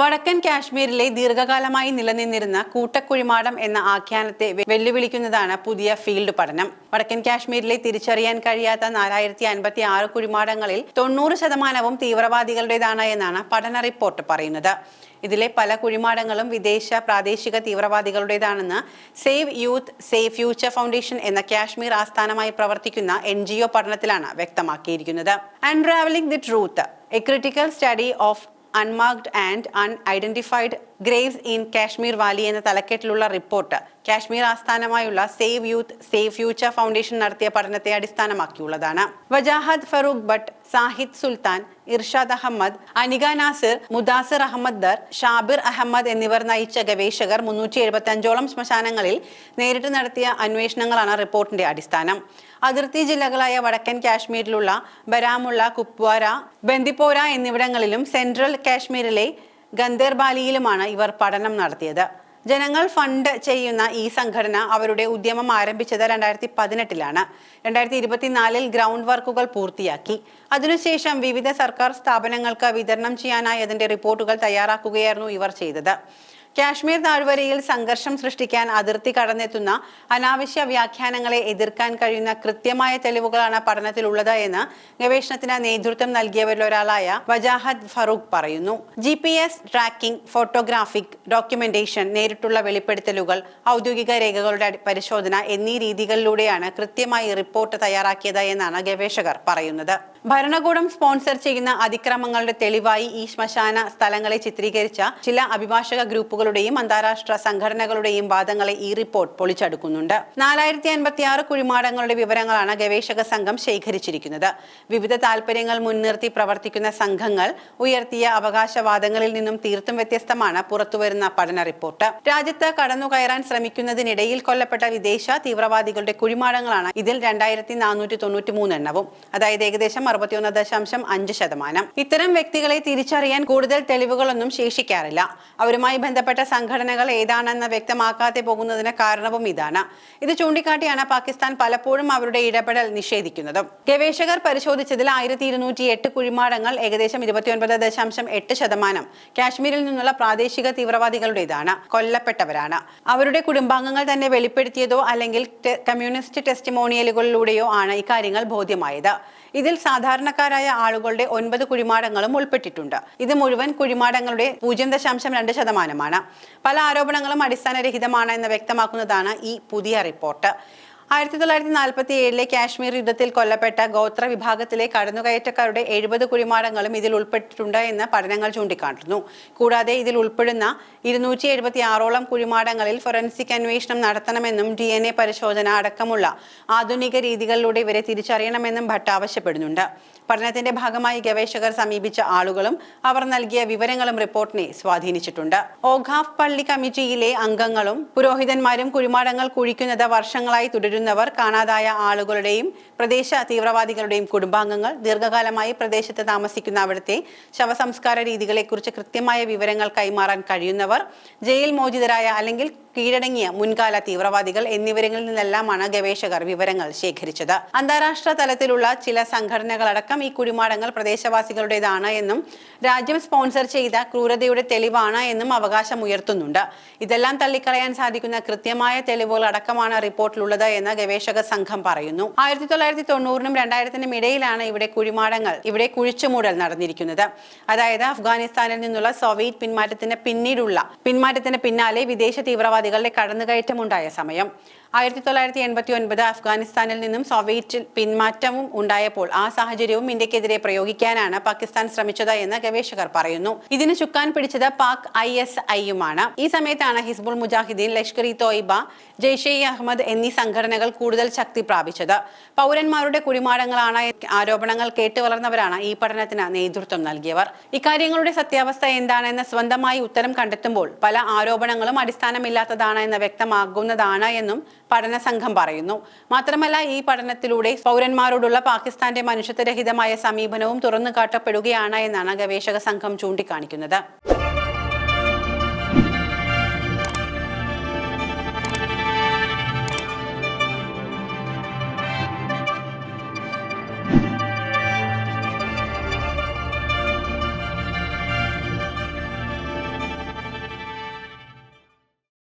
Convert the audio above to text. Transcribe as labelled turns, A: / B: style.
A: വടക്കൻ കാശ്മീരിലെ ദീർഘകാലമായി നിലനിന്നിരുന്ന കൂട്ടക്കുഴിമാടം എന്ന ആഖ്യാനത്തെ വെല്ലുവിളിക്കുന്നതാണ് പുതിയ ഫീൽഡ് പഠനം. വടക്കൻ കാശ്മീരിലെ തിരിച്ചറിയാൻ കഴിയാത്ത 4056 കുഴിമാടങ്ങളിൽ 90% തീവ്രവാദികളുടേതാണ് എന്നാണ് പഠന റിപ്പോർട്ട് പറയുന്നത്. ഇതിലെ പല കുഴിമാടങ്ങളും വിദേശ പ്രാദേശിക തീവ്രവാദികളുടേതാണെന്ന് save youth save future foundation എന്ന കാശ്മീർ ആസ്ഥാനമായി പ്രവർത്തിക്കുന്ന NGO പഠനത്തിലാണ് വ്യക്തമാക്കിയിരിക്കുന്നത്. Unravelling the truth, a critical study of unmarked and unidentified graves in Kashmir valley എന്ന തലക്കെട്ടിലുള്ള റിപ്പോർട്ട് കാശ്മീർ ആസ്ഥാനമായുള്ള save youth save future foundation നടത്തിയ പഠനത്തെ അടിസ്ഥാനമാക്കിയുള്ളതാണ്. വജാഹത് ഫറൂഖ് ഭട്ട്, സാഹിദ് സുൽത്താൻ, ഇർഷാദ് അഹമ്മദ്, അനിക നാസിർ, മുദാസിർ അഹമ്മദ് ദർ, ഷാബിർ അഹമ്മദ് എന്നിവർ നയിച്ച ഗവേഷകർ 375ഓളം ശ്മശാനങ്ങളിൽ നേരിട്ട് നടത്തിയ അന്വേഷണങ്ങളാണ് റിപ്പോർട്ടിന്റെ അടിസ്ഥാനം. അതിർത്തി ജില്ലകളായ വടക്കൻ കാശ്മീരിലുള്ള ബരാമുള്ള, കുപ്വാര, ബന്ദിപ്പോര എന്നിവിടങ്ങളിലും സെൻട്രൽ കാശ്മീരിലെ ഗന്ദേർബാലിയിലുമാണ് ഇവർ പഠനം നടത്തിയത്. ജനങ്ങൾ ഫണ്ട് ചെയ്യുന്ന ഈ സംഘടന അവരുടെ ഉദ്യമം ആരംഭിച്ചത് 2018-ലാണ്. 2024-ൽ ഗ്രൗണ്ട് വർക്കുകൾ പൂർത്തിയാക്കി. അതിനുശേഷം വിവിധ സർക്കാർ സ്ഥാപനങ്ങൾക്ക് വിതരണം ചെയ്യാനായി അതിന്റെ റിപ്പോർട്ടുകൾ തയ്യാറാക്കുകയായിരുന്നു ഇവർ ചെയ്തത്. കാശ്മീർ താഴ്വരയിൽ സംഘർഷം സൃഷ്ടിക്കാൻ അതിർത്തി കടന്നെത്തുന്ന അനാവശ്യ വ്യാഖ്യാനങ്ങളെ എതിർക്കാൻ കഴിയുന്ന കൃത്യമായ തെളിവുകളാണ് പഠനത്തിലുള്ളത് എന്ന് ഗവേഷണത്തിന് നേതൃത്വം നൽകിയവരിൽ ഒരാളായ വജാഹത് ഫറൂഖ് പറയുന്നു. GPS ട്രാക്കിംഗ്, ഫോട്ടോഗ്രാഫിക് ഡോക്യുമെന്റേഷൻ, നേരിട്ടുള്ള വെളിപ്പെടുത്തലുകൾ, ഔദ്യോഗിക രേഖകളുടെ പരിശോധന എന്നീ രീതികളിലൂടെയാണ് കൃത്യമായി റിപ്പോർട്ട് തയ്യാറാക്കിയത് എന്നാണ് ഗവേഷകർ പറയുന്നത്. ഭരണകൂടം സ്പോൺസർ ചെയ്യുന്ന അതിക്രമങ്ങളുടെ തെളിവായി ഈ ശ്മശാന സ്ഥലങ്ങളെ ചിത്രീകരിച്ച ചില അഭിഭാഷക ഗ്രൂപ്പുകളുടെയും അന്താരാഷ്ട്ര സംഘടനകളുടെയും വാദങ്ങളെ ഈ റിപ്പോർട്ട് പൊളിച്ചടുക്കുന്നുണ്ട്. 4056 കുഴിമാടങ്ങളുടെ വിവരങ്ങളാണ് ഗവേഷക സംഘം ശേഖരിച്ചിരിക്കുന്നത്. വിവിധ താൽപര്യങ്ങൾ മുൻനിർത്തി പ്രവർത്തിക്കുന്ന സംഘങ്ങൾ ഉയർത്തിയ അവകാശവാദങ്ങളിൽ നിന്നും തീർത്തും വ്യത്യസ്തമാണ് പുറത്തുവരുന്ന പഠന റിപ്പോർട്ട്. രാജ്യത്ത് കടന്നുകയറാൻ ശ്രമിക്കുന്നതിനിടയിൽ കൊല്ലപ്പെട്ട വിദേശ തീവ്രവാദികളുടെ കുഴിമാടങ്ങളാണ് ഇതിൽ 2493 എണ്ണവും, അതായത് ഏകദേശം 61.5%. ഇത്തരം വ്യക്തികളെ തിരിച്ചറിയാൻ കൂടുതൽ തെളിവുകളൊന്നും ശേഷിക്കാറില്ല. അവരുമായി ബന്ധപ്പെട്ട സംഘടനകൾ ഏതാണെന്ന് വ്യക്തമാക്കാതെ പോകുന്നതിന് കാരണവും ഇതാണ്. ഇത് ചൂണ്ടിക്കാട്ടിയാണ് പാകിസ്ഥാൻ പലപ്പോഴും അവരുടെ ഇടപെടൽ നിഷേധിക്കുന്നതും. ഗവേഷകർ പരിശോധിച്ചതിൽ 1208 കുഴിമാടങ്ങൾ, ഏകദേശം 29.8% കാശ്മീരിൽ നിന്നുള്ള പ്രാദേശിക തീവ്രവാദികളുടേതാണ്, കൊല്ലപ്പെട്ടവരാണ്. അവരുടെ കുടുംബാംഗങ്ങൾ തന്നെ വെളിപ്പെടുത്തിയതോ അല്ലെങ്കിൽ കമ്മ്യൂണിസ്റ്റ് ടെസ്റ്റിമോണിയലുകളിലൂടെയോ ആണ് ഇക്കാര്യങ്ങൾ ബോധ്യമായത്. ഇതിൽ സാധാരണക്കാരായ ആളുകളുടെ 9 കുഴിമാടങ്ങളും ഉൾപ്പെട്ടിട്ടുണ്ട്. ഇത് മുഴുവൻ കുഴിമാടങ്ങളുടെ 0.2%. പല ആരോപണങ്ങളും അടിസ്ഥാനരഹിതമാണ് എന്ന് വ്യക്തമാക്കുന്നതാണ് ഈ പുതിയ റിപ്പോർട്ട്. 1947-ലെ കാശ്മീർ യുദ്ധത്തിൽ കൊല്ലപ്പെട്ട ഗോത്ര വിഭാഗത്തിലെ കടന്നുകയറ്റക്കാരുടെ 70 കുഴിമാടങ്ങളും ഇതിൽ ഉൾപ്പെട്ടിട്ടുണ്ട് എന്ന് പഠനങ്ങൾ ചൂണ്ടിക്കാട്ടുന്നു. കൂടാതെ ഇതിൽ ഉൾപ്പെടുന്ന 276ഓളം കുഴിമാടങ്ങളിൽ ഫോറൻസിക് അന്വേഷണം നടത്തണമെന്നും DNA പരിശോധന അടക്കമുള്ള ആധുനിക രീതികളിലൂടെ ഇവരെ തിരിച്ചറിയണമെന്നും ഭട്ട് ആവശ്യപ്പെടുന്നുണ്ട്. പഠനത്തിന്റെ ഭാഗമായി ഗവേഷകർ സമീപിച്ച ആളുകളും അവർ നൽകിയ വിവരങ്ങളും റിപ്പോർട്ടിനെ സ്വാധീനിച്ചിട്ടുണ്ട്. ഓഖാഫ് പള്ളി കമ്മിറ്റിയിലെ അംഗങ്ങളും പുരോഹിതന്മാരും കുഴിമാടങ്ങൾ കുഴിക്കുന്നത് വർഷങ്ങളായി തുടരുന്നവർ, കാണാതായ ആളുകളുടെയും പ്രദേശ തീവ്രവാദികളുടെയും കുടുംബാംഗങ്ങൾ, ദീർഘകാലമായി പ്രദേശത്ത് താമസിക്കുന്ന അവിടുത്തെ ശവസംസ്കാര രീതികളെക്കുറിച്ച് കൃത്യമായ വിവരങ്ങൾ കൈമാറാൻ കഴിയുന്നവർ, ജയിൽ മോചിതരായ അല്ലെങ്കിൽ കീഴടങ്ങിയ മുൻകാല തീവ്രവാദികൾ എന്നിവരിൽ നിന്നെല്ലാമാണ് ഗവേഷകർ വിവരങ്ങൾ ശേഖരിച്ചത്. അന്താരാഷ്ട്ര തലത്തിലുള്ള ചില സംഘടനകളടക്കം ഈ കുഴിമാടങ്ങൾ പ്രദേശവാസികളുടേതാണ് എന്നും രാജ്യം സ്പോൺസർ ചെയ്ത ക്രൂരതയുടെ തെളിവാണ് എന്നും അവകാശം ഉയർത്തുന്നുണ്ട്. ഇതെല്ലാം തള്ളിക്കളയാൻ സാധിക്കുന്ന കൃത്യമായ തെളിവുകൾ അടക്കമാണ് റിപ്പോർട്ടിലുള്ളത് എന്ന് ഗവേഷക സംഘം പറയുന്നു. 1990-നും 2000-നും ഇടയിലാണ് ഇവിടെ കുഴിച്ചുമൂടൽ നടന്നിരിക്കുന്നത്. അതായത് അഫ്ഗാനിസ്ഥാനിൽ നിന്നുള്ള സോവിയറ്റ് പിന്മാറ്റത്തിന് പിന്നാലെ വിദേശ തീവ്രവാദികളുടെ കടന്നുകയറ്റമുണ്ടായ സമയം. 1989 അഫ്ഗാനിസ്ഥാനിൽ നിന്നും സോവിയറ്റ് പിന്മാറ്റവും ഉണ്ടായപ്പോൾ ആ സാഹചര്യവും ഇന്ത്യക്കെതിരെ പ്രയോഗിക്കാനാണ് പാകിസ്ഥാൻ ശ്രമിച്ചത് എന്ന് ഗവേഷകർ പറയുന്നു. ഇതിന് ചുക്കാൻ പിടിച്ചത് പാക് ISI-യുമാണ്. ഈ സമയത്താണ് ഹിസ്ബുൾ മുജാഹിദ്ദീൻ, ലഷ്കർ-ഇ-തോയിബ, ജെയ്ഷെ-ഇ-അഹമ്മദ് എന്നീ സംഘടനകൾ കൂടുതൽ ശക്തി പ്രാപിച്ചത്. പൗരന്മാരുടെ കുഴിമാടങ്ങളാണ് ആരോപണങ്ങൾ കേട്ടുവളർന്നവരാണ് ഈ പഠനത്തിന് നേതൃത്വം നൽകിയവർ. ഇക്കാര്യങ്ങളുടെ സത്യാവസ്ഥ എന്താണെന്ന് സ്വന്തമായി ഉത്തരം കണ്ടെത്തുമ്പോൾ പല ആരോപണങ്ങളും അടിസ്ഥാനമില്ലാത്തതാണ് എന്ന് വ്യക്തമാകുന്നതാണ് എന്നും പഠന സംഘം പറയുന്നു. മാത്രമല്ല, ഈ പഠനത്തിലൂടെ പൗരന്മാരോടുള്ള പാകിസ്ഥാന്റെ മനുഷ്യത്വരഹിതമായ സമീപനവും തുറന്നു കാട്ടപ്പെടുകയാണ് എന്നാണ് ഗവേഷക സംഘം ചൂണ്ടിക്കാണിക്കുന്നത്.